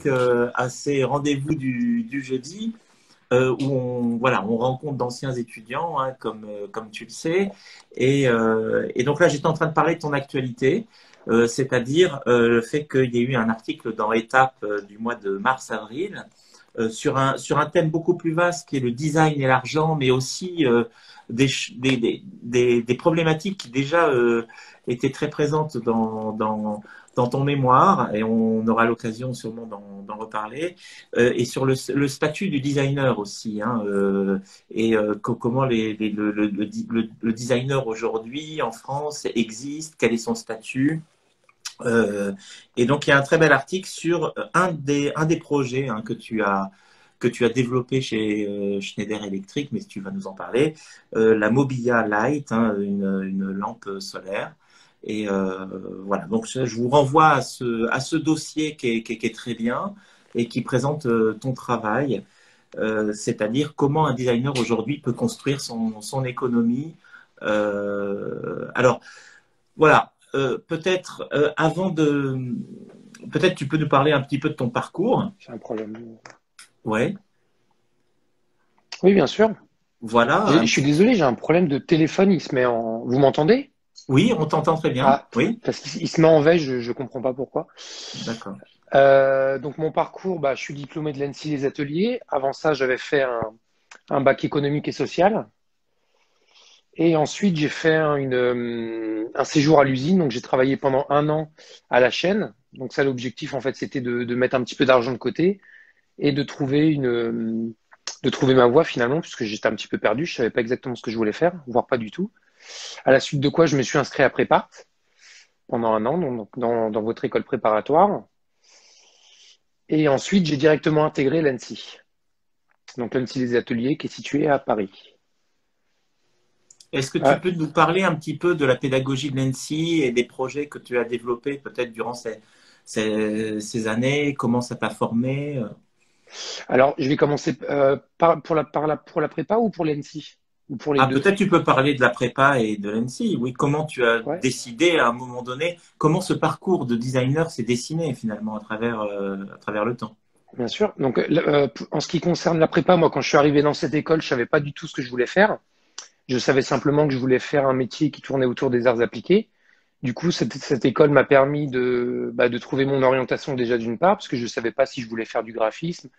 donc à ces rendez-vous du jeudi où on rencontre d'anciens étudiants, hein, comme tu le sais. Et donc là, j'étais en train de parler de ton actualité, c'est-à-dire le fait qu'il y ait eu un article dans Étape du mois de mars-avril sur un thème beaucoup plus vaste qui est le design et l'argent, mais aussi des problématiques qui déjà étaient très présentes dans ton mémoire, et on aura l'occasion sûrement d'en reparler, et sur le statut du designer aussi, hein, comment le designer aujourd'hui en France existe, quel est son statut. Et donc, il y a un très bel article sur un des projets, hein, que tu as développé chez Schneider Electric, mais si tu vas nous en parler, la Mobia Light, hein, une lampe solaire. Et voilà, donc je vous renvoie à ce dossier qui est très bien et qui présente ton travail, c'est-à-dire comment un designer aujourd'hui peut construire son économie. Alors, voilà, peut-être peut-être tu peux nous parler un petit peu de ton parcours. J'ai un problème. Ouais, Oui, bien sûr. voilà, Je suis désolé, j'ai un problème de téléphone. Il se met en. Vous m'entendez? oui, on t'entend très bien. Ah, Oui, parce qu'il se met en veille, je comprends pas pourquoi. d'accord. Donc mon parcours, bah, je suis diplômé de l'ENSI Les Ateliers. Avant ça, j'avais fait un bac économique et social. Et ensuite, j'ai fait un séjour à l'usine. Donc j'ai travaillé pendant un an à la chaîne. Donc ça, l'objectif, en fait, c'était de mettre un petit peu d'argent de côté et de trouver ma voie finalement, puisque j'étais un petit peu perdu. Je savais pas exactement ce que je voulais faire, voire pas du tout. À la suite de quoi, je me suis inscrit à Prépart pendant un an, donc dans votre école préparatoire. Et ensuite, j'ai directement intégré l'ANSI. Donc l'ANSI Les Ateliers, qui est situé à Paris. Est-ce que tu Euh, peux nous parler un petit peu de la pédagogie de l'ENSI et des projets que tu as développés peut-être durant ces années? Comment ça t'a formé? alors, je vais commencer pour la prépa ou pour l'ANSI? Ou pour les Ah, deux? peut-être tu peux parler de la prépa et de l'ENSI. Oui, comment tu as Ouais, décidé à un moment donné, comment ce parcours de designer s'est dessiné finalement à travers le temps? bien sûr. Donc, en ce qui concerne la prépa, moi, quand je suis arrivé dans cette école, je savais pas du tout ce que je voulais faire. Je savais simplement que je voulais faire un métier qui tournait autour des arts appliqués. Du coup, cette école m'a permis de trouver mon orientation déjà d'une part, parce que je ne savais pas si je voulais faire du graphisme,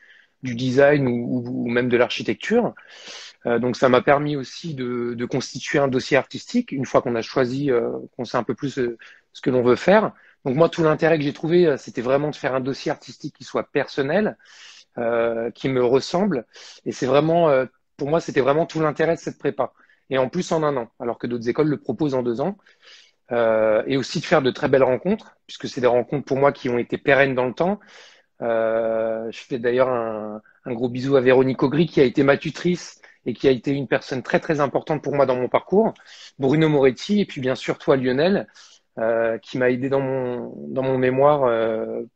du design ou même de l'architecture. Donc, ça m'a permis aussi de constituer un dossier artistique une fois qu'on a choisi, qu'on sait un peu plus ce que l'on veut faire. Donc, moi, tout l'intérêt que j'ai trouvé, c'était vraiment de faire un dossier artistique qui soit personnel, qui me ressemble. Et c'est vraiment, pour moi, c'était vraiment tout l'intérêt de cette prépa. Et en plus en un an, alors que d'autres écoles le proposent en 2 ans. Et aussi de faire de très belles rencontres, puisque c'est des rencontres pour moi qui ont été pérennes dans le temps. Je fais d'ailleurs un gros bisou à Véronique Augry, qui a été ma tutrice et qui a été une personne très très importante pour moi dans mon parcours. Bruno Moretti, et puis bien sûr toi Lionel, qui m'a aidé dans mon mémoire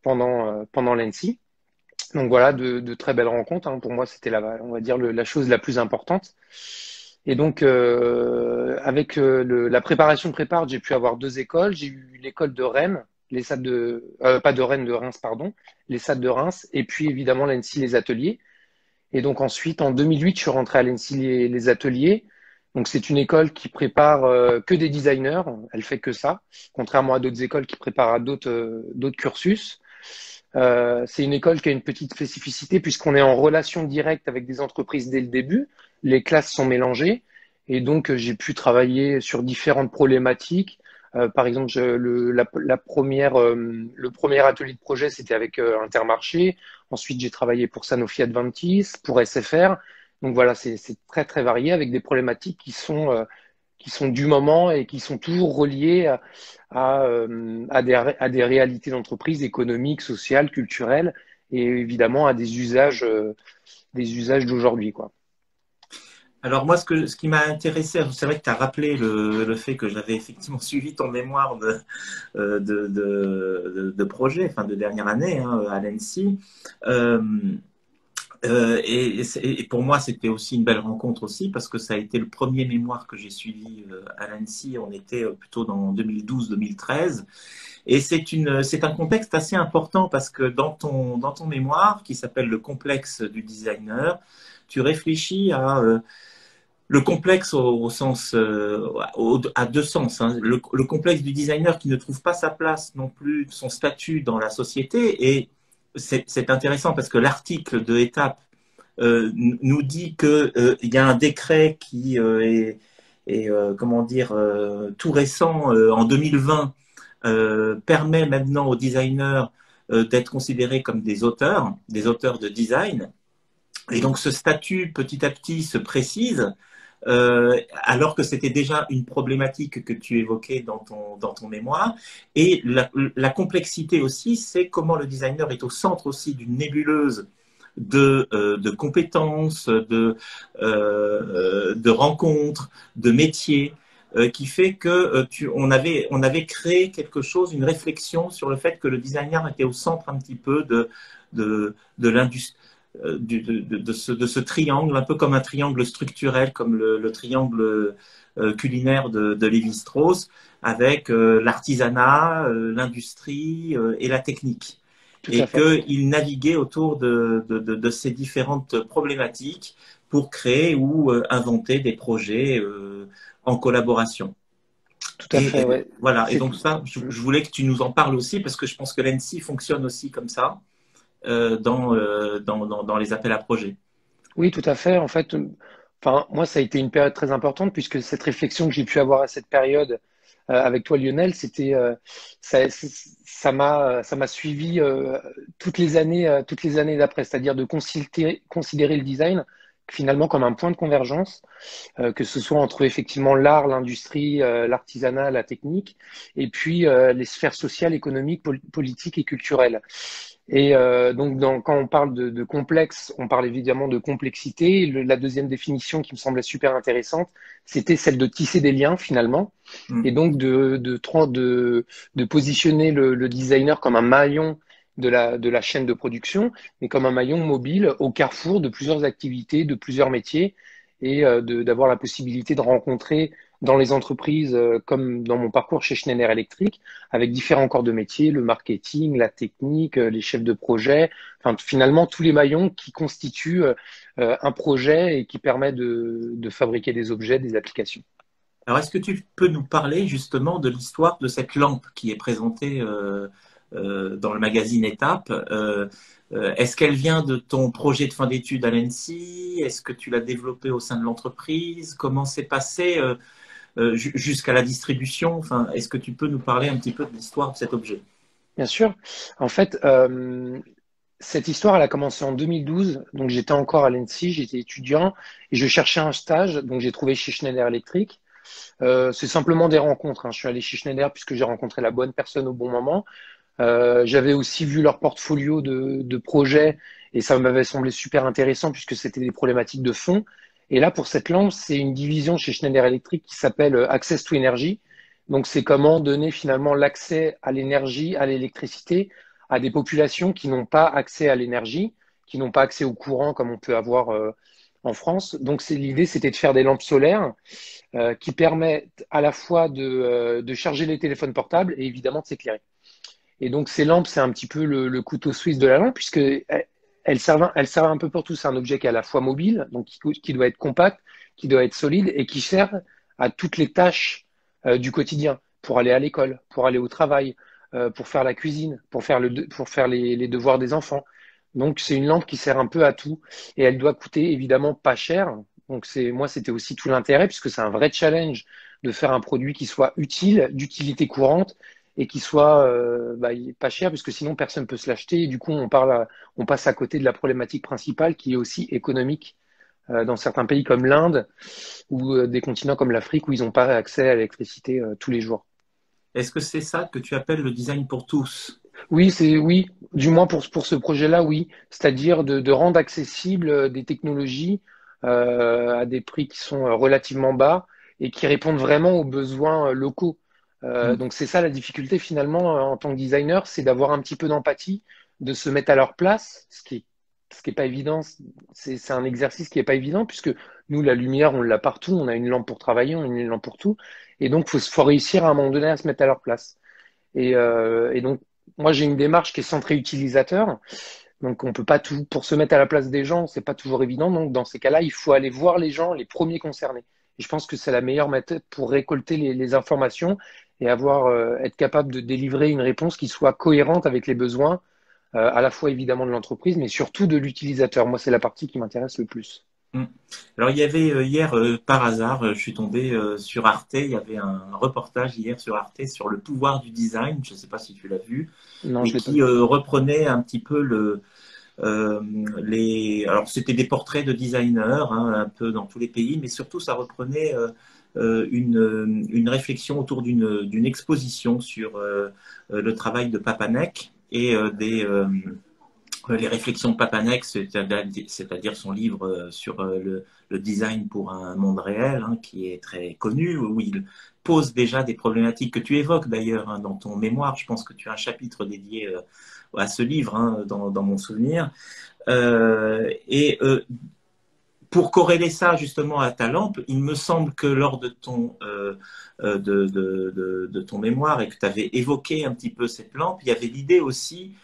pendant l'ENSI. Donc voilà, de très belles rencontres, hein. Pour moi, c'était on va dire la chose la plus importante. Et donc, avec la préparation de prépare, j'ai pu avoir deux écoles. J'ai eu l'école de Rennes, les SAD pas de Rennes, de Reims, pardon, les SAD de Reims, et puis évidemment l'ENSI Les Ateliers. Et donc ensuite, en 2008, je suis rentré à l'ENSI Les Ateliers. Donc c'est une école qui prépare que des designers. Elle fait que ça, contrairement à d'autres écoles qui préparent à d'autres cursus. C'est une école qui a une petite spécificité puisqu'on est en relation directe avec des entreprises dès le début. Les classes sont mélangées et donc j'ai pu travailler sur différentes problématiques. Par exemple, le premier atelier de projet, c'était avec Intermarché. Ensuite, j'ai travaillé pour Sanofi Adventis, pour SFR. Donc voilà, c'est très très varié avec des problématiques qui sont du moment et qui sont toujours reliées à des réalités d'entreprise économiques, sociales, culturelles et évidemment à des usages d'aujourd'hui, quoi. Alors moi, ce qui m'a intéressé, c'est vrai que tu as rappelé le fait que j'avais effectivement suivi ton mémoire de projet, enfin de dernière année, hein, à l'ENSI. Et pour moi, c'était aussi une belle rencontre aussi parce que ça a été le premier mémoire que j'ai suivi à l'ANSSI. On était plutôt dans 2012-2013. Et c'est un contexte assez important parce que dans ton mémoire, qui s'appelle le complexe du designer, tu réfléchis à le complexe au sens, à deux sens. Hein. Le complexe du designer qui ne trouve pas sa place non plus, son statut dans la société. Et c'est intéressant parce que l'article de Étape nous dit que il y a un décret qui est comment dire tout récent en 2020 permet maintenant aux designers d'être considérés comme des auteurs de design. Et donc ce statut petit à petit se précise, alors que c'était déjà une problématique que tu évoquais dans ton mémoire. Et la complexité aussi, c'est comment le designer est au centre aussi d'une nébuleuse de compétences, de rencontres, de métiers, qui fait que on avait créé quelque chose, une réflexion sur le fait que le designer était au centre un petit peu de l'industrie. De ce triangle, un peu comme un triangle structurel, comme le triangle culinaire de Lévi-Strauss, avec l'artisanat, l'industrie et la technique. Tout à Et fait. qu'il naviguait autour de ces différentes problématiques pour créer ou inventer des projets en collaboration. Tout à Et fait, ouais. voilà, et C'est, donc ça, je voulais que tu nous en parles aussi, parce que je pense que l'ENSI fonctionne aussi comme ça dans les appels à projets. oui, tout à fait. En fait, enfin, moi, ça a été une période très importante puisque cette réflexion que j'ai pu avoir à cette période avec toi, Lionel, ça m'a suivi toutes les années d'après, c'est-à-dire de considérer le design finalement comme un point de convergence, que ce soit entre effectivement l'art, l'industrie, l'artisanat, la technique, et puis les sphères sociales, économiques, politiques et culturelles. Et donc, quand on parle de complexe, on parle évidemment de complexité. La deuxième définition qui me semblait super intéressante, c'était celle de tisser des liens finalement, et Mm. donc de positionner le designer comme un maillon de la chaîne de production, mais comme un maillon mobile au carrefour de plusieurs activités, de plusieurs métiers, et d'avoir la possibilité de rencontrer dans les entreprises, comme dans mon parcours chez Schneider Electric, avec différents corps de métier, le marketing, la technique, les chefs de projet, enfin finalement tous les maillons qui constituent un projet et qui permet de fabriquer des objets, des applications. Alors, est-ce que tu peux nous parler justement de l'histoire de cette lampe qui est présentée dans le magazine Étape? Est-ce qu'elle vient de ton projet de fin d'études à l'ENSI? Est-ce que tu l'as développée au sein de l'entreprise? Comment s'est passé jusqu'à la distribution? Enfin, est-ce que tu peux nous parler un petit peu de l'histoire de cet objet? Bien sûr. En fait, cette histoire, elle a commencé en 2012. Donc, j'étais encore à l'ENSI, j'étais étudiant et je cherchais un stage. Donc, j'ai trouvé chez Schneider Electric. C'est simplement des rencontres, hein. Je suis allé chez Schneider puisque j'ai rencontré la bonne personne au bon moment. J'avais aussi vu leur portfolio de projets et ça m'avait semblé super intéressant puisque c'était des problématiques de fond. Et là, pour cette lampe, c'est une division chez Schneider Electric qui s'appelle Access to Energy. Donc, c'est comment donner finalement l'accès à l'énergie, à l'électricité à des populations qui n'ont pas accès à l'énergie, qui n'ont pas accès au courant comme on peut avoir en France. Donc, l'idée, c'était de faire des lampes solaires qui permettent à la fois de charger les téléphones portables et évidemment de s'éclairer. Et donc, ces lampes, c'est un petit peu le couteau suisse de la lampe, puisque elles servent un peu pour tout. C'est un objet qui est à la fois mobile, donc qui doit être compact, qui doit être solide et qui sert à toutes les tâches du quotidien, pour aller à l'école, pour aller au travail, pour faire la cuisine, pour faire les devoirs des enfants. Donc, c'est une lampe qui sert un peu à tout et elle doit coûter évidemment pas cher. Donc, moi, c'était aussi tout l'intérêt, puisque c'est un vrai challenge de faire un produit qui soit utile, d'utilité courante et qui soit pas cher, puisque sinon personne ne peut se l'acheter. Et du coup, on passe à côté de la problématique principale qui est aussi économique dans certains pays comme l'Inde ou des continents comme l'Afrique où ils n'ont pas accès à l'électricité tous les jours. Est-ce que c'est ça que tu appelles le design pour tous? Oui, du moins pour ce projet-là, oui. C'est-à-dire de rendre accessibles des technologies à des prix qui sont relativement bas et qui répondent vraiment aux besoins locaux. Hmm. Donc c'est ça la difficulté finalement en tant que designer, c'est d'avoir un petit peu d'empathie, de se mettre à leur place, ce qui est ce qui est pas évident, c'est un exercice qui est pas évident puisque nous, la lumière, on l'a partout, on a une lampe pour travailler, on a une lampe pour tout. Et donc, faut réussir à un moment donné à se mettre à leur place. Et donc, moi, j'ai une démarche qui est centrée utilisateur. Donc, on peut pas tout, pour se mettre à la place des gens, c'est pas toujours évident. Donc, dans ces cas-là, il faut aller voir les gens, les premiers concernés. Et je pense que c'est la meilleure méthode pour récolter les informations et être capable de délivrer une réponse qui soit cohérente avec les besoins, à la fois évidemment de l'entreprise, mais surtout de l'utilisateur. Moi, c'est la partie qui m'intéresse le plus. Mm. Alors, il y avait hier, par hasard, je suis tombé sur Arte. Il y avait un reportage hier sur Arte sur le pouvoir du design. Je ne sais pas si tu l'as vu, Non, et je l'ai pas qui vu. reprenait un petit peu alors, c'était des portraits de designers, hein, un peu dans tous les pays, mais surtout, ça reprenait une réflexion autour d'une exposition sur le travail de Papanek et les réflexions de Papanek, c'est-à-dire son livre sur le design pour un monde réel, hein, qui est très connu, où il pose déjà des problématiques que tu évoques d'ailleurs, hein, dans ton mémoire. Je pense que tu as un chapitre dédié à ce livre, hein, dans mon souvenir. Pour corréler ça justement à ta lampe, il me semble que lors de ton mémoire et que tu avais évoqué un petit peu cette lampe, il y avait l'idée aussi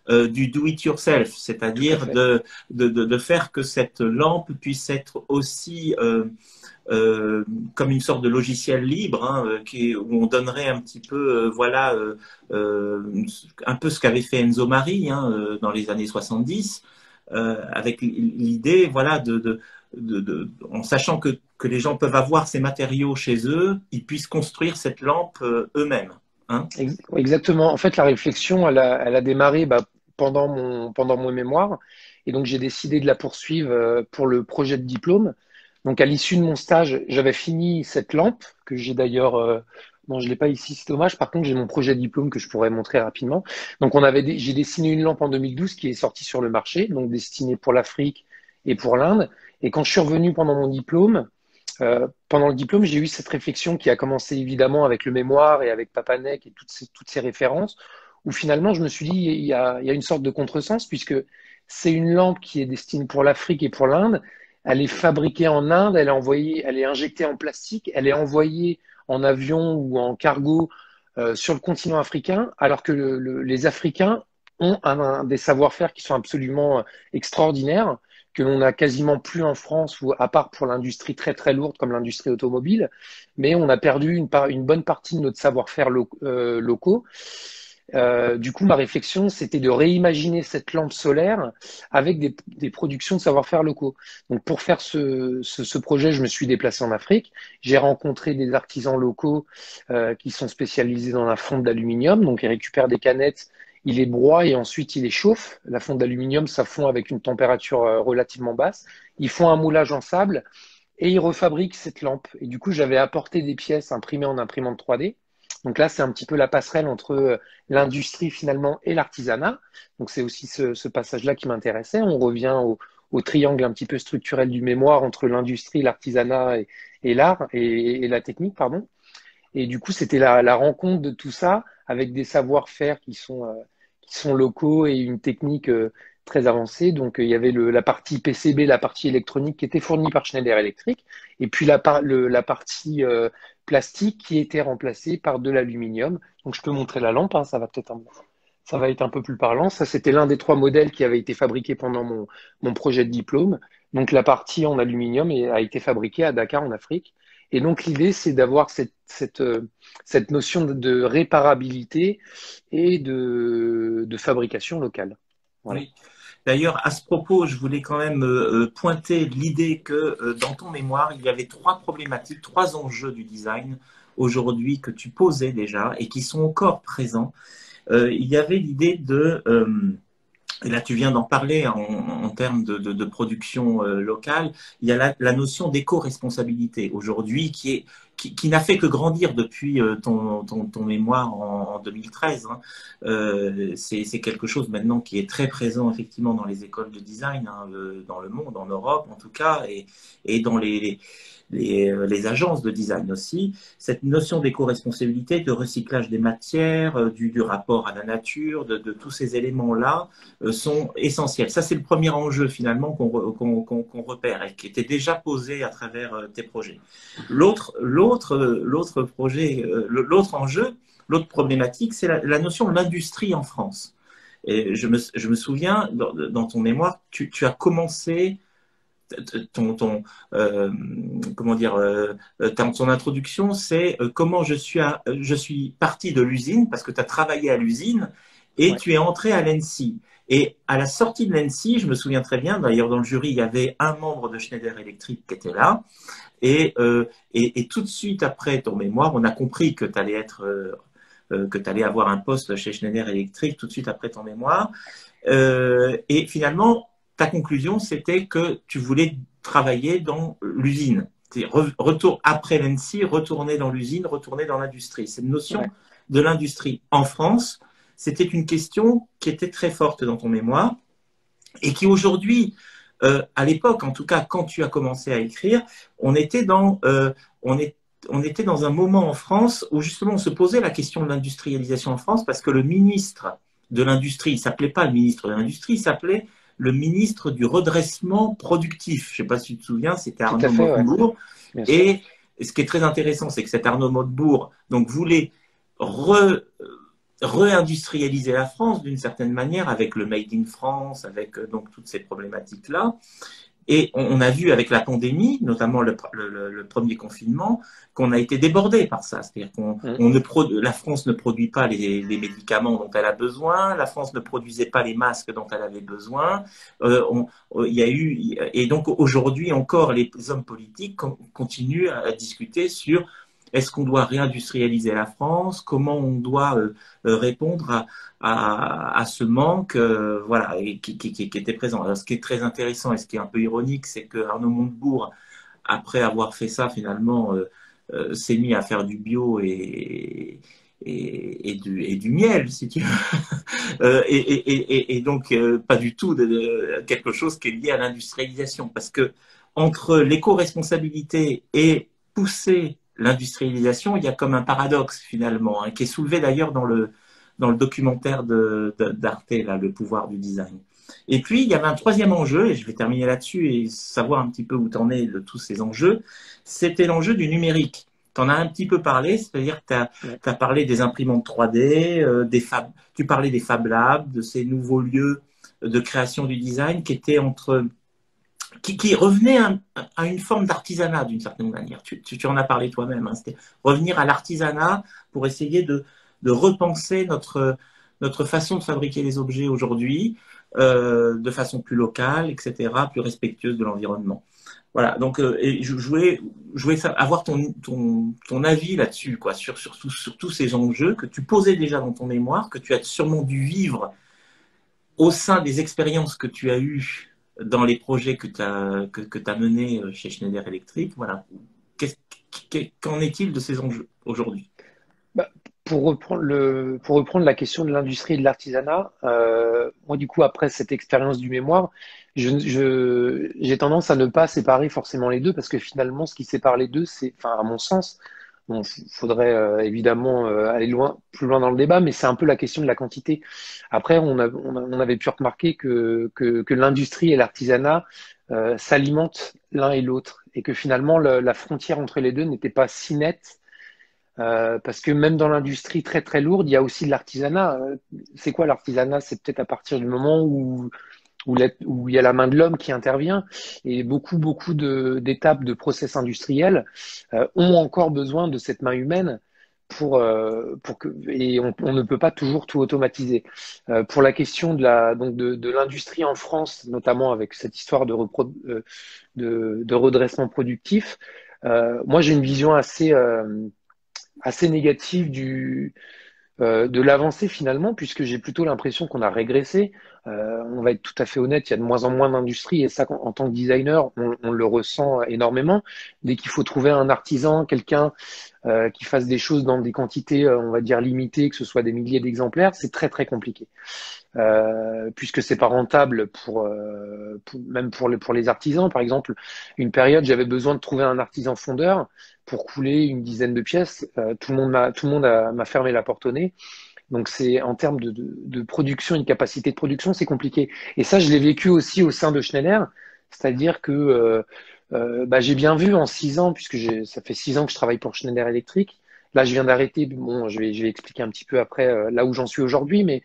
du do it yourself, Tout à c'est-à-dire fait. de faire que cette lampe puisse être aussi comme une sorte de logiciel libre, hein, où on donnerait un petit peu, voilà, un peu ce qu'avait fait Enzo Mari, hein, dans les années 70, avec l'idée, voilà, en sachant que les gens peuvent avoir ces matériaux chez eux, ils puissent construire cette lampe eux-mêmes. Hein. Exactement. En fait, la réflexion, elle a démarré pendant mon mémoire. Et donc, j'ai décidé de la poursuivre pour le projet de diplôme. Donc, à l'issue de mon stage, j'avais fini cette lampe, que j'ai d'ailleurs. Non, je l'ai pas ici, c'est dommage. Par contre, j'ai mon projet de diplôme que je pourrais montrer rapidement. Donc, j'ai dessiné une lampe en 2012 qui est sortie sur le marché, donc destinée pour l'Afrique et pour l'Inde. Et quand je suis revenu pendant mon diplôme, pendant le diplôme, j'ai eu cette réflexion qui a commencé évidemment avec le mémoire et avec Papanek et toutes ces références, où finalement je me suis dit, il y a une sorte de contresens, puisque c'est une lampe qui est destinée pour l'Afrique et pour l'Inde. Elle est fabriquée en Inde, elle est injectée en plastique, elle est envoyée en avion ou en cargo sur le continent africain, alors que les Africains ont des savoir-faire qui sont absolument extraordinaires, que l'on n'a quasiment plus en France, ou à part pour l'industrie très très lourde comme l'industrie automobile, mais on a perdu une bonne partie de notre savoir-faire locaux. Du coup, ma réflexion, c'était de réimaginer cette lampe solaire avec des productions de savoir-faire locaux. Donc, pour faire ce projet, je me suis déplacé en Afrique. J'ai rencontré des artisans locaux qui sont spécialisés dans la fonte d'aluminium. Donc, ils récupèrent des canettes, ils les broient et ensuite ils les chauffent. La fonte d'aluminium, ça fond avec une température relativement basse. Ils font un moulage en sable et ils refabriquent cette lampe. Et du coup, j'avais apporté des pièces imprimées en imprimante 3D. Donc là, c'est un petit peu la passerelle entre l'industrie finalement et l'artisanat. Donc c'est aussi ce passage-là qui m'intéressait. On revient au triangle un petit peu structurel du mémoire entre l'industrie, l'artisanat et l'art et la technique, pardon. Et du coup, c'était la rencontre de tout ça avec des savoir-faire qui sont locaux et une technique très avancée. Donc, il y avait la partie PCB, la partie électronique qui était fournie par Schneider Electric, et puis la partie plastique qui était remplacée par de l'aluminium. Donc, je peux montrer la lampe, hein, ça va être un peu plus parlant. Ça, c'était l'un des trois modèles qui avait été fabriqué pendant mon projet de diplôme. Donc, la partie en aluminium a été fabriquée à Dakar, en Afrique. Et donc, l'idée, c'est d'avoir cette notion de réparabilité et de fabrication locale. Voilà. Oui. D'ailleurs, à ce propos, je voulais quand même pointer l'idée que dans ton mémoire, il y avait trois problématiques, trois enjeux du design aujourd'hui que tu posais déjà et qui sont encore présents. Il y avait l'idée et là tu viens d'en parler en termes de production locale, il y a la notion d'éco-responsabilité aujourd'hui qui est qui n'a fait que grandir depuis ton mémoire en 2013. Hein. C'est quelque chose maintenant qui est très présent effectivement dans les écoles de design, hein, dans le monde, en Europe en tout cas, et dans les agences de design aussi. Cette notion d'éco-responsabilité, de recyclage des matières, du rapport à la nature, de tous ces éléments-là sont essentiels. Ça, c'est le premier enjeu finalement qu'on repère et qui était déjà posé à travers tes projets. L'autre projet, l'autre enjeu, l'autre problématique, c'est la notion de l'industrie en France. Et je me souviens, dans ton mémoire, tu as commencé comment dire, ton introduction, c'est comment je suis parti de l'usine, parce que tu as travaillé à l'usine, et Ouais. tu es entré à l'ENSI. Et à la sortie de l'ENSI, je me souviens très bien, d'ailleurs dans le jury, il y avait un membre de Schneider Electric qui était là, et tout de suite après ton mémoire, on a compris que tu allais que tu allais avoir un poste chez Schneider Electric tout de suite après ton mémoire. Et finalement, ta conclusion, c'était que tu voulais travailler dans l'usine. Retour après l'ENSI, retourner dans l'usine, retourner dans l'industrie. Cette notion Ouais. de l'industrie en France, c'était une question qui était très forte dans ton mémoire et qui aujourd'hui, à l'époque, en tout cas, quand tu as commencé à écrire, on était on était dans un moment en France où justement on se posait la question de l'industrialisation en France parce que le ministre de l'Industrie, il ne s'appelait pas le ministre de l'Industrie, il s'appelait le ministre du redressement productif. Je ne sais pas si tu te souviens, c'était Tout à Arnaud fait, ouais. Montebourg. Bien sûr. Et ce qui est très intéressant, c'est que cet Arnaud Montebourg donc, voulait re, réindustrialiser la France d'une certaine manière avec le Made in France, avec donc toutes ces problématiques-là. Et on a vu avec la pandémie, notamment le premier confinement, qu'on a été débordé par ça. C'est-à-dire la France ne produit pas les médicaments dont elle a besoin, la France ne produisait pas les masques dont elle avait besoin. Il y a eu, et donc aujourd'hui encore, les hommes politiques continuent à discuter sur est-ce qu'on doit réindustrialiser la France, comment on doit répondre à ce manque voilà, et qui était présent. Alors, ce qui est très intéressant et ce qui est un peu ironique, c'est que Arnaud Montebourg, après avoir fait ça, finalement, s'est mis à faire du bio et du miel, si tu veux. Et donc, pas du tout quelque chose qui est lié à l'industrialisation. Parce que entre l'éco-responsabilité et pousser l'industrialisation, il y a comme un paradoxe, finalement, hein, qui est soulevé d'ailleurs dans le documentaire d'Arte, là, Le pouvoir du design. Et puis, il y avait un troisième enjeu, et je vais terminer là-dessus et savoir un petit peu où tu en es de tous ces enjeux, c'était l'enjeu du numérique. Tu en as un petit peu parlé, c'est-à-dire que tu as parlé des imprimantes 3D, tu parlais des Fab Labs, de ces nouveaux lieux de création du design qui étaient qui revenaient à une forme d'artisanat d'une certaine manière. Tu en as parlé toi-même, hein, c'était revenir à l'artisanat pour essayer de repenser notre façon de fabriquer les objets aujourd'hui de façon plus locale, etc., plus respectueuse de l'environnement. Voilà, donc et je voulais avoir ton avis là-dessus, quoi, sur tous ces enjeux que tu posais déjà dans ton mémoire, que tu as sûrement dû vivre au sein des expériences que tu as eues dans les projets que tu as menés chez Schneider Electric. Voilà. Qu'en est-il de ces enjeux aujourd'hui? Bah, pour reprendre la question de l'industrie et de l'artisanat, moi du coup après cette expérience du mémoire, j'ai tendance à ne pas séparer forcément les deux parce que finalement ce qui sépare les deux, c'est, enfin à mon sens, bon, faudrait évidemment aller plus loin dans le débat, mais c'est un peu la question de la quantité. Après, on avait pu remarquer que l'industrie et l'artisanat s'alimentent l'un et l'autre et que finalement la frontière entre les deux n'était pas si nette. Parce que même dans l'industrie très très lourde, il y a aussi de l'artisanat. C'est quoi l'artisanat? C'est peut-être à partir du moment où il y a la main de l'homme qui intervient. Et beaucoup d'étapes de process industriels ont encore besoin de cette main humaine et on ne peut pas toujours tout automatiser. Pour la question donc de l'industrie en France, notamment avec cette histoire de redressement productif, moi j'ai une vision assez négative de l'avancée finalement, puisque j'ai plutôt l'impression qu'on a régressé. On va être tout à fait honnête, il y a de moins en moins d'industrie et ça, en tant que designer, on le ressent énormément. Dès qu'il faut trouver un artisan, quelqu'un qui fasse des choses dans des quantités, on va dire limitées, que ce soit des milliers d'exemplaires, c'est très très compliqué. Puisque c'est pas rentable même pour les artisans. Par exemple, une période, j'avais besoin de trouver un artisan fondeur pour couler une dizaine de pièces. Tout le monde m'a fermé la porte au nez. Donc c'est en termes de production, une capacité de production, c'est compliqué. Et ça, je l'ai vécu aussi au sein de Schneider, c'est-à-dire que j'ai bien vu en 6 ans, puisque ça fait 6 ans que je travaille pour Schneider Electric. Là, je viens d'arrêter. Bon, je vais expliquer un petit peu après là où j'en suis aujourd'hui, mais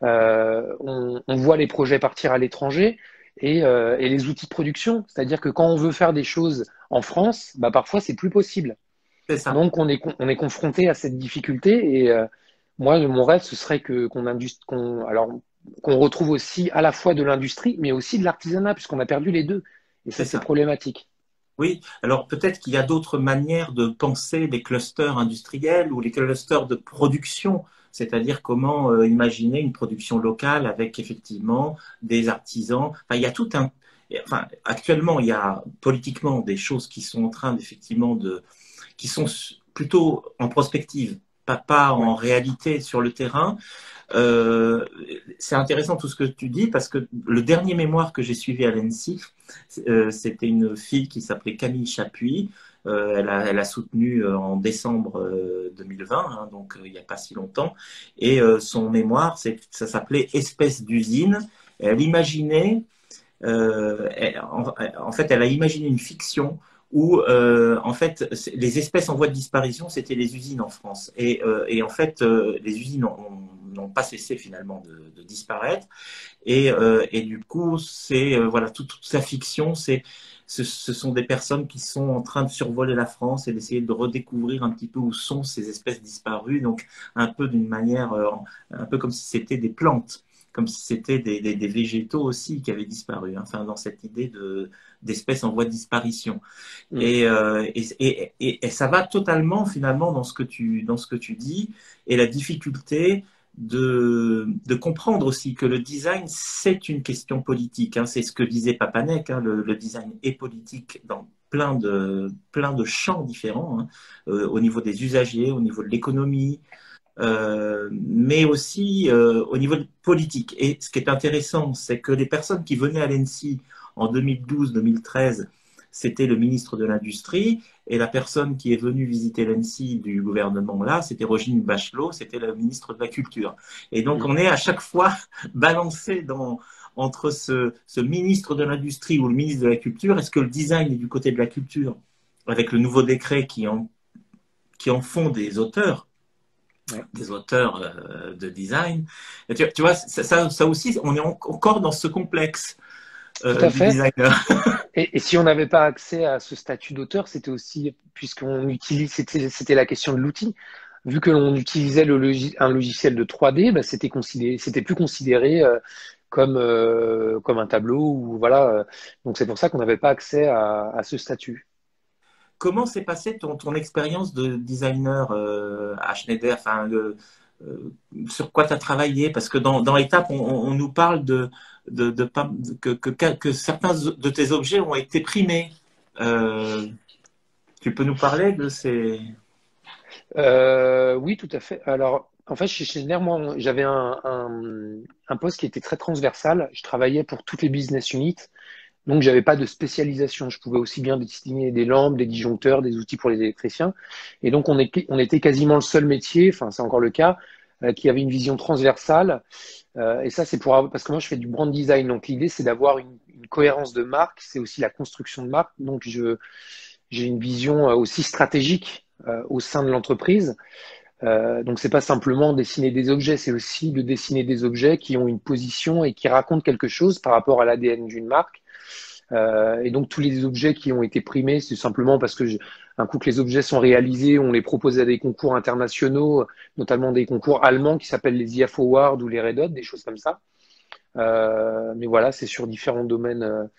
on voit les projets partir à l'étranger et les outils de production. C'est-à-dire que quand on veut faire des choses en France, bah, parfois c'est plus possible. C'est ça. Donc on est confronté à cette difficulté et moi mon rêve ce serait qu'on retrouve aussi à la fois de l'industrie mais aussi de l'artisanat puisqu'on a perdu les deux et ça C'est c'est ça. problématique. Oui, alors peut-être qu'il y a d'autres manières de penser les clusters industriels ou les clusters de production, c'est-à-dire comment imaginer une production locale avec effectivement des artisans. Enfin, il y a tout un. Enfin, actuellement, il y a politiquement des choses qui sont en train d'effectivement qui sont plutôt en prospective, pas en Ouais. réalité sur le terrain. Euh, c'est intéressant tout ce que tu dis parce que le dernier mémoire que j'ai suivi à l'ENSI, c'était une fille qui s'appelait Camille Chapuis. Elle a soutenu en décembre 2020, hein, donc il n'y a pas si longtemps. Et son mémoire, ça s'appelait Espèce d'usine. Elle imaginait en fait, elle a imaginé une fiction où, en fait, les espèces en voie de disparition, c'était les usines en France. Et en fait, les usines n'ont pas cessé finalement de disparaître. Et du coup, c'est voilà, toute sa fiction, ce sont des personnes qui sont en train de survoler la France et d'essayer de redécouvrir un petit peu où sont ces espèces disparues. Donc, un peu d'une manière, un peu comme si c'était des plantes, comme si c'était des végétaux aussi qui avaient disparu. Hein. Enfin, dans cette idée d'espèces en voie de disparition. Mm. Et ça va totalement finalement dans ce que tu dis et la difficulté de comprendre aussi que le design, c'est une question politique. Hein. C'est ce que disait Papanek, hein, le design est politique dans plein de champs différents, hein, au niveau des usagers, au niveau de l'économie, mais aussi au niveau politique. Et ce qui est intéressant, c'est que les personnes qui venaient à l'ENSI en 2012-2013, c'était le ministre de l'Industrie, et la personne qui est venue visiter l'ENSI du gouvernement là, c'était Roselyne Bachelot, c'était le ministre de la Culture. Et donc Mm. on est à chaque fois balancé entre ce ministre de l'Industrie ou le ministre de la Culture. Est-ce que le design est du côté de la culture, avec le nouveau décret qui en font Ouais. des auteurs de design. Et tu vois, ça aussi, on est encore dans ce complexe Tout à du fait. designer. Et si on n'avait pas accès à ce statut d'auteur, c'était aussi, c'était la question de l'outil. Vu que l'on utilisait un logiciel de 3D, bah, c'était plus considéré comme un tableau ou voilà. Donc c'est pour ça qu'on n'avait pas accès à ce statut. Comment s'est passée ton expérience de designer à Schneider? Enfin, sur quoi tu as travaillé? Parce que dans l'étape, on nous parle que certains de tes objets ont été primés. Euh, Tu peux nous parler de ces. Oui, tout à fait. Alors, en fait, chez Schneider, moi, j'avais un poste qui était très transversal. Je travaillais pour toutes les business units. Donc, j'avais pas de spécialisation. Je pouvais aussi bien dessiner des lampes, des disjoncteurs, des outils pour les électriciens. Et donc, on était quasiment le seul métier, enfin, c'est encore le cas, qui avait une vision transversale. Et ça, parce que moi, je fais du brand design. Donc, l'idée, c'est d'avoir une cohérence de marque. C'est aussi la construction de marque. Donc, j'ai une vision aussi stratégique au sein de l'entreprise. Donc, c'est pas simplement dessiner des objets, c'est aussi de dessiner des objets qui ont une position et qui racontent quelque chose par rapport à l'ADN d'une marque. Et donc tous les objets qui ont été primés, c'est simplement parce que un coup que les objets sont réalisés, on les propose à des concours internationaux, notamment des concours allemands qui s'appellent les IF Awards ou les Red Hot, des choses comme ça. Mais voilà, c'est sur différents domaines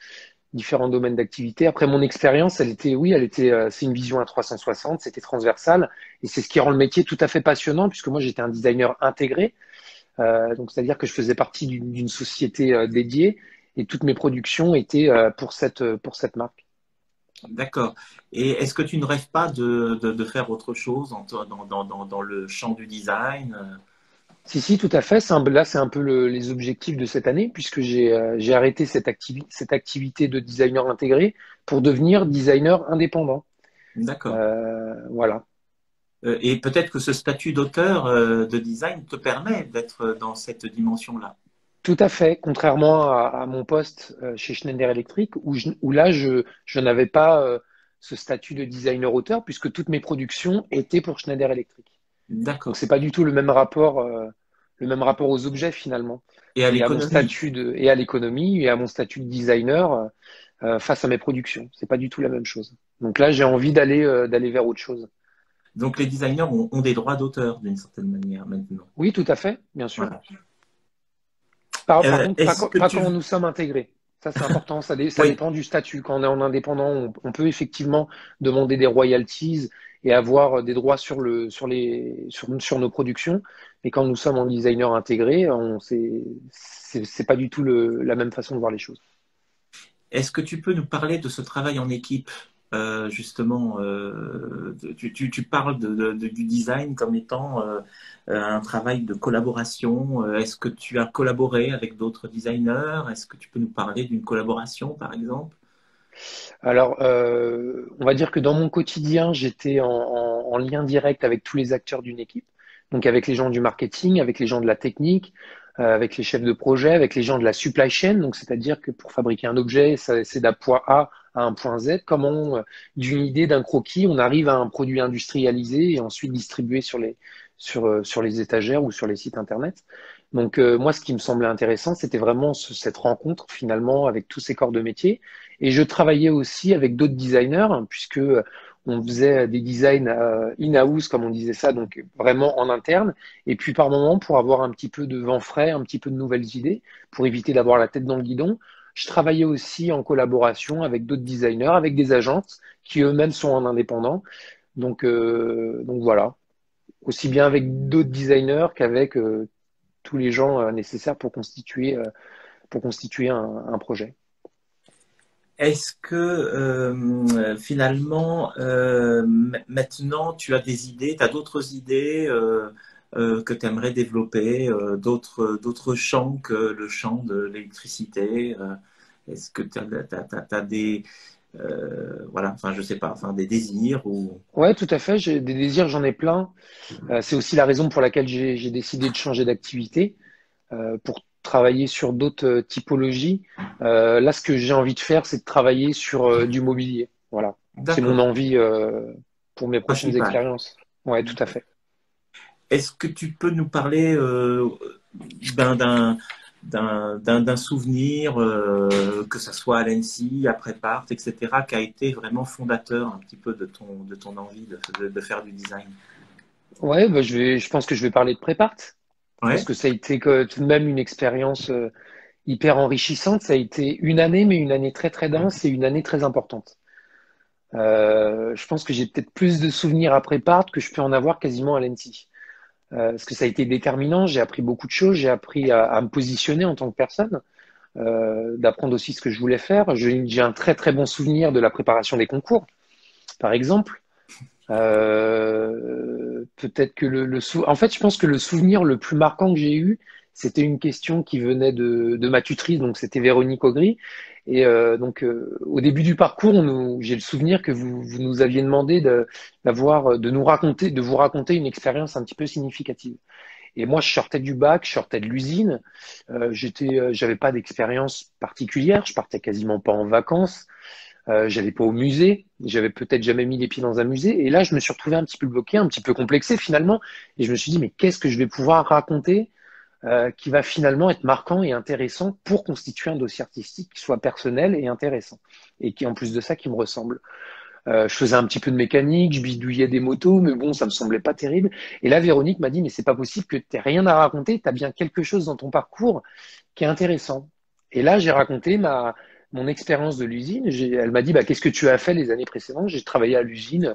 d'activité. Après mon expérience, c'est une vision à 360, c'était transversal, et c'est ce qui rend le métier tout à fait passionnant, puisque moi j'étais un designer intégré. Donc, c'est-à-dire que je faisais partie d'une société dédiée et toutes mes productions étaient pour cette marque. D'accord. Et est-ce que tu ne rêves pas de faire autre chose dans le champ du design? Si, si, tout à fait. Là, c'est un peu les objectifs de cette année, puisque j'ai arrêté cette activité de designer intégré pour devenir designer indépendant. D'accord. Voilà. Et peut-être que ce statut d'auteur de design te permet d'être dans cette dimension-là. Tout à fait. Contrairement à mon poste chez Schneider Electric, où là, je n'avais pas ce statut de designer auteur, puisque toutes mes productions étaient pour Schneider Electric. Donc, D'accord. c'est pas du tout le même rapport aux objets finalement, Et à l'économie. et à l'économie et à mon statut de designer face à mes productions. C'est pas du tout la même chose. Donc là, j'ai envie d'aller vers autre chose. Donc les designers ont des droits d'auteur d'une certaine manière maintenant. Oui, tout à fait, bien sûr. Voilà. Par contre, Est-ce que pas tu... quand nous sommes intégrés. Ça, c'est important. Ça Oui, dépend du statut. Quand on est en indépendant, on peut effectivement demander des royalties et avoir des droits sur nos productions. Mais quand nous sommes en designer intégré, c'est pas du tout la même façon de voir les choses. est-ce que tu peux nous parler de ce travail en équipe? Justement, tu parles du design comme étant un travail de collaboration. Est-ce que tu as collaboré avec d'autres designers? Est-ce que tu peux nous parler d'une collaboration, par exemple? Alors, on va dire que dans mon quotidien, j'étais en lien direct avec tous les acteurs d'une équipe, donc avec les gens du marketing, avec les gens de la technique, avec les chefs de projet, avec les gens de la supply chain. Donc, c'est-à-dire que pour fabriquer un objet, c'est d'un point A à un point Z. Comment, d'une idée, d'un croquis, on arrive à un produit industrialisé et ensuite distribué sur les étagères ou sur les sites internet. Donc, moi, ce qui me semblait intéressant, c'était vraiment cette rencontre finalement avec tous ces corps de métier. Et je travaillais aussi avec d'autres designers, puisque on faisait des designs in-house, comme on disait ça, donc vraiment en interne. Et puis par moment, pour avoir un petit peu de vent frais, un petit peu de nouvelles idées, pour éviter d'avoir la tête dans le guidon, je travaillais aussi en collaboration avec d'autres designers, avec des agences qui eux-mêmes sont en indépendant. Donc voilà, aussi bien avec d'autres designers qu'avec tous les gens nécessaires pour constituer un projet. Est-ce que finalement, maintenant, tu as des idées, tu as d'autres idées que tu aimerais développer, d'autres champs que le champ de l'électricité? Est-ce que tu as, des, voilà, enfin, je sais pas, enfin, des désirs ou... Ouais, tout à fait. J'ai des désirs, j'en ai plein. C'est aussi la raison pour laquelle j'ai décidé de changer d'activité pour travailler sur d'autres typologies. Là, ce que j'ai envie de faire, c'est de travailler sur du mobilier. Voilà. C'est mon D'accord, envie pour mes prochaines principal. expériences. Ouais, tout à fait. Est-ce que tu peux nous parler d'un d'un- d'un souvenir, que ce soit à l'ENSI, à Prépart, etc., qui a été vraiment fondateur un petit peu de ton envie de faire du design? Ouais, bah, je pense que je vais parler de Prépart parce Ouais, que ça a été que, tout de même une expérience hyper enrichissante. Ça a été une année, mais une année très très dense et une année très importante. Je pense que j'ai peut-être plus de souvenirs à Prépart que je peux en avoir quasiment à l'ENSI. Parce que ça a été déterminant, j'ai appris beaucoup de choses, j'ai appris à me positionner en tant que personne, d'apprendre aussi ce que je voulais faire. J'ai un très très bon souvenir de la préparation des concours, par exemple. Peut-être que en fait, je pense que le souvenir le plus marquant que j'ai eu, c'était une question qui venait de ma tutrice, donc c'était Véronique Augry. Et au début du parcours, j'ai le souvenir que vous nous aviez demandé de vous raconter une expérience un petit peu significative. Et moi, je sortais du bac, je sortais de l'usine. J'avais pas d'expérience particulière. Je partais quasiment pas en vacances. J'allais pas au musée. J'avais peut-être jamais mis les pieds dans un musée. Et là, je me suis retrouvé un petit peu bloqué, un petit peu complexé finalement. Et je me suis dit, mais qu'est-ce que je vais pouvoir raconter qui va finalement être marquant et intéressant pour constituer un dossier artistique qui soit personnel et intéressant. Et qui, en plus de ça, qui me ressemble. Je faisais un petit peu de mécanique, je bidouillais des motos, mais bon, ça me semblait pas terrible. Et là, Véronique m'a dit, mais c'est pas possible que tu rien à raconter, tu as bien quelque chose dans ton parcours qui est intéressant. Et là, j'ai raconté mon expérience de l'usine. Elle m'a dit, bah, qu'est-ce que tu as fait les années précédentes? J'ai travaillé à l'usine,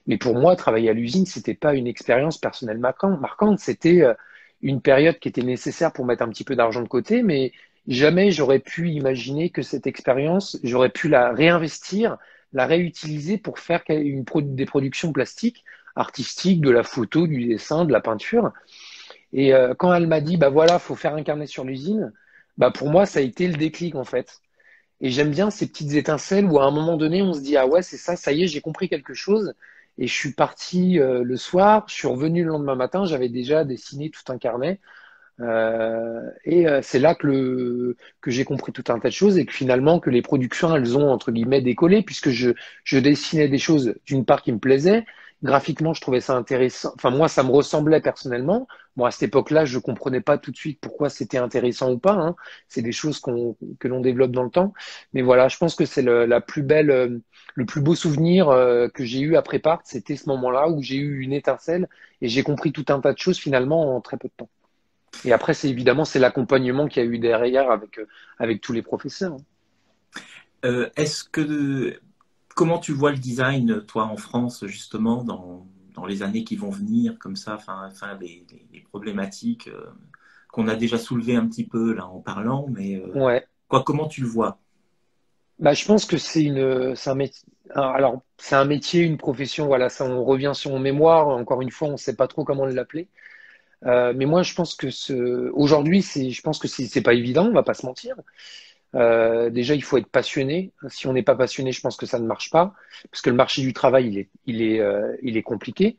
mais pour moi, travailler à l'usine, c'était pas une expérience personnelle marquante, c'était une période qui était nécessaire pour mettre un petit peu d'argent de côté, mais jamais j'aurais pu imaginer que cette expérience, j'aurais pu la réinvestir, la réutiliser pour faire des productions plastiques, artistiques, de la photo, du dessin, de la peinture. Et quand elle m'a dit, bah voilà, faut faire un carnet sur l'usine, bah pour moi, ça a été le déclic en fait. Et j'aime bien ces petites étincelles où à un moment donné, on se dit, ah ouais, c'est ça, ça y est, j'ai compris quelque chose. Et je suis parti le soir, je suis revenu le lendemain matin, j'avais déjà dessiné tout un carnet. C'est là que j'ai compris tout un tas de choses et que finalement que les productions elles ont entre guillemets décollé puisque je dessinais des choses d'une part qui me plaisaient, graphiquement je trouvais ça intéressant, enfin moi ça me ressemblait personnellement. Bon à cette époque-là je comprenais pas tout de suite pourquoi c'était intéressant ou pas, hein. C'est des choses que l'on développe dans le temps, mais voilà je pense que c'est la plus belle, le plus beau souvenir que j'ai eu après Part, c'était ce moment-là où j'ai eu une étincelle et j'ai compris tout un tas de choses finalement en très peu de temps. Et après, c'est évidemment, c'est l'accompagnement qu'il y a eu derrière avec tous les professeurs. Est-ce que comment tu vois le design, toi, en France, justement, dans les années qui vont venir, comme ça, enfin les problématiques qu'on a déjà soulevées un petit peu là en parlant, mais Ouais. quoi, comment tu le vois? Bah, je pense que c'est un métier. Alors, c'est un métier, une profession. Voilà, ça, on revient sur mon mémoire. Encore une fois, on ne sait pas trop comment l'appeler. Mais moi, je pense que aujourd'hui, je pense que c'est pas évident. On va pas se mentir. Déjà, il faut être passionné. Si on n'est pas passionné, je pense que ça ne marche pas, parce que le marché du travail, il est compliqué.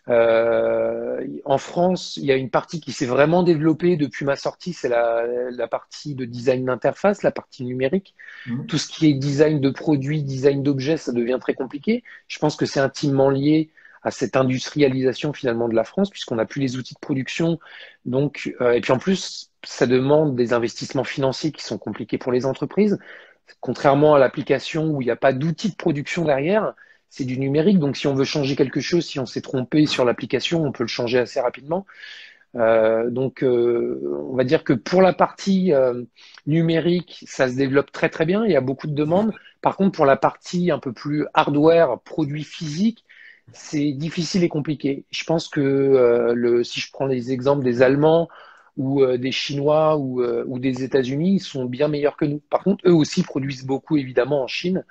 En France, il y a une partie qui s'est vraiment développée depuis ma sortie, c'est la partie de design d'interface, la partie numérique. Hmm. Tout ce qui est design de produits, design d'objets, ça devient très compliqué. Je pense que c'est intimement lié à cette industrialisation finalement de la France, puisqu'on n'a plus les outils de production. Donc, et puis en plus, ça demande des investissements financiers qui sont compliqués pour les entreprises. Contrairement à l'application où il n'y a pas d'outils de production derrière, c'est du numérique. Donc, si on veut changer quelque chose, si on s'est trompé sur l'application, on peut le changer assez rapidement. On va dire que pour la partie numérique, ça se développe très très bien. Il y a beaucoup de demandes. Par contre, pour la partie un peu plus hardware, produit physique, c'est difficile et compliqué. Je pense que si je prends les exemples des Allemands ou des Chinois ou des États-Unis, ils sont bien meilleurs que nous. Par contre, eux aussi produisent beaucoup évidemment en Chine.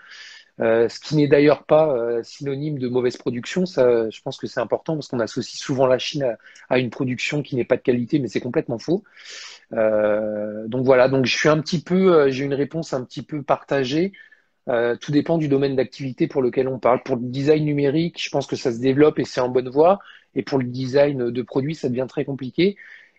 Ce qui n'est d'ailleurs pas synonyme de mauvaise production. Ça, je pense que c'est important parce qu'on associe souvent la Chine à une production qui n'est pas de qualité, mais c'est complètement faux. Donc voilà, donc je suis un petit peu, j'ai une réponse un petit peu partagée. Tout dépend du domaine d'activité pour lequel on parle. Pour le design numérique, je pense que ça se développe et c'est en bonne voie. Et pour le design de produits, ça devient très compliqué.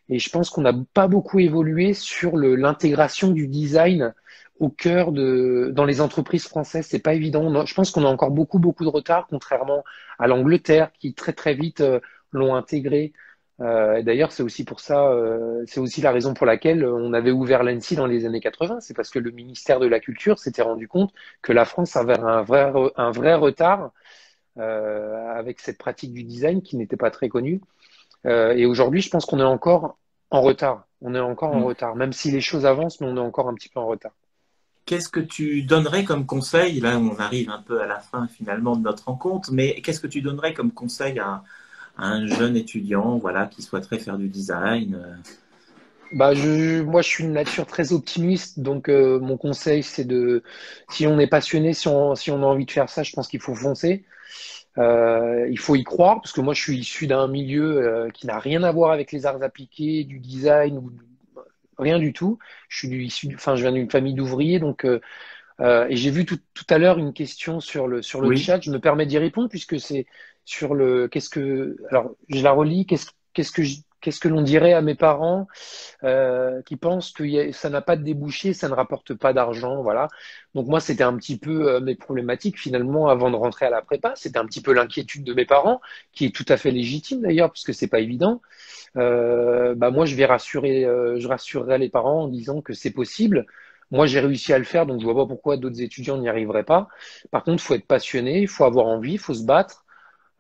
Et je pense qu'on n'a pas beaucoup évolué sur l'intégration du design au cœur dans les entreprises françaises. C'est pas évident. Je pense qu'on a encore beaucoup, beaucoup de retard, contrairement à l'Angleterre, qui très, très vite l'ont intégré. Et d'ailleurs, c'est aussi pour ça, c'est aussi la raison pour laquelle on avait ouvert l'ANSSI dans les années 80. C'est parce que le ministère de la Culture s'était rendu compte que la France avait un vrai retard avec cette pratique du design qui n'était pas très connue. Et aujourd'hui, je pense qu'on est encore en retard. On est encore en Hmm. retard, même si les choses avancent, mais on est encore un petit peu en retard. Qu'est-ce que tu donnerais comme conseil? Là, on arrive un peu à la fin finalement de notre rencontre, mais qu'est-ce que tu donnerais comme conseil à un jeune étudiant, voilà, qui souhaiterait faire du design? Bah, moi, je suis une nature très optimiste, donc mon conseil, si on est passionné, si on a envie de faire ça, je pense qu'il faut foncer. Il faut y croire, parce que moi, je suis issu d'un milieu qui n'a rien à voir avec les arts appliqués, du design, ou rien du tout. Je viens d'une famille d'ouvriers, donc et j'ai vu tout à l'heure une question sur le Oui. chat. Je me permets d'y répondre puisque c'est sur qu'est-ce que, alors je la relis. Qu'est-ce que l'on dirait à mes parents qui pensent que ça n'a pas de débouché, ça ne rapporte pas d'argent, voilà. Donc moi, c'était un petit peu mes problématiques finalement avant de rentrer à la prépa. C'était un petit peu l'inquiétude de mes parents, qui est tout à fait légitime d'ailleurs, parce que c'est pas évident. Bah moi, je rassurerai les parents en disant que c'est possible. Moi, j'ai réussi à le faire, donc je vois pas pourquoi d'autres étudiants n'y arriveraient pas. Par contre, il faut être passionné, il faut avoir envie, il faut se battre.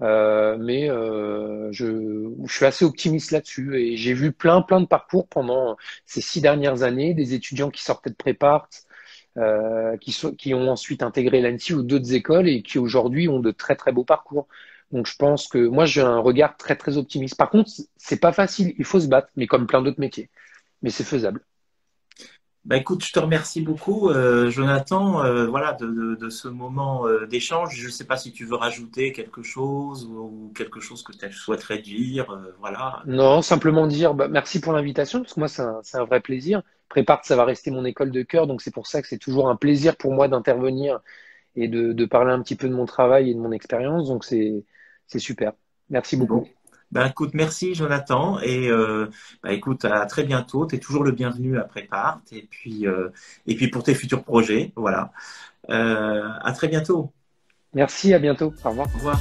Mais je suis assez optimiste là-dessus et j'ai vu plein de parcours pendant ces 6 dernières années, des étudiants qui sortaient de prépa, qui ont ensuite intégré l'ANSSI ou d'autres écoles et qui aujourd'hui ont de très très beaux parcours. Donc, je pense que moi, j'ai un regard très, très optimiste. Par contre, c'est pas facile. Il faut se battre, mais comme plein d'autres métiers. Mais c'est faisable. Bah écoute, je te remercie beaucoup, Jonathan, voilà, de ce moment d'échange. Je ne sais pas si tu veux rajouter quelque chose ou quelque chose que tu souhaiterais dire, voilà. Non, simplement dire bah, merci pour l'invitation, parce que moi, c'est un vrai plaisir. Prépare, ça va rester mon école de cœur, donc c'est pour ça que c'est toujours un plaisir pour moi d'intervenir et de parler un petit peu de mon travail et de mon expérience. Donc, c'est super. Merci beaucoup. Bon, ben écoute, merci Jonathan et bah, écoute, à très bientôt. Tu es toujours le bienvenu à Prépart et puis pour tes futurs projets, voilà. À très bientôt. Merci, à bientôt. Au revoir. Au revoir.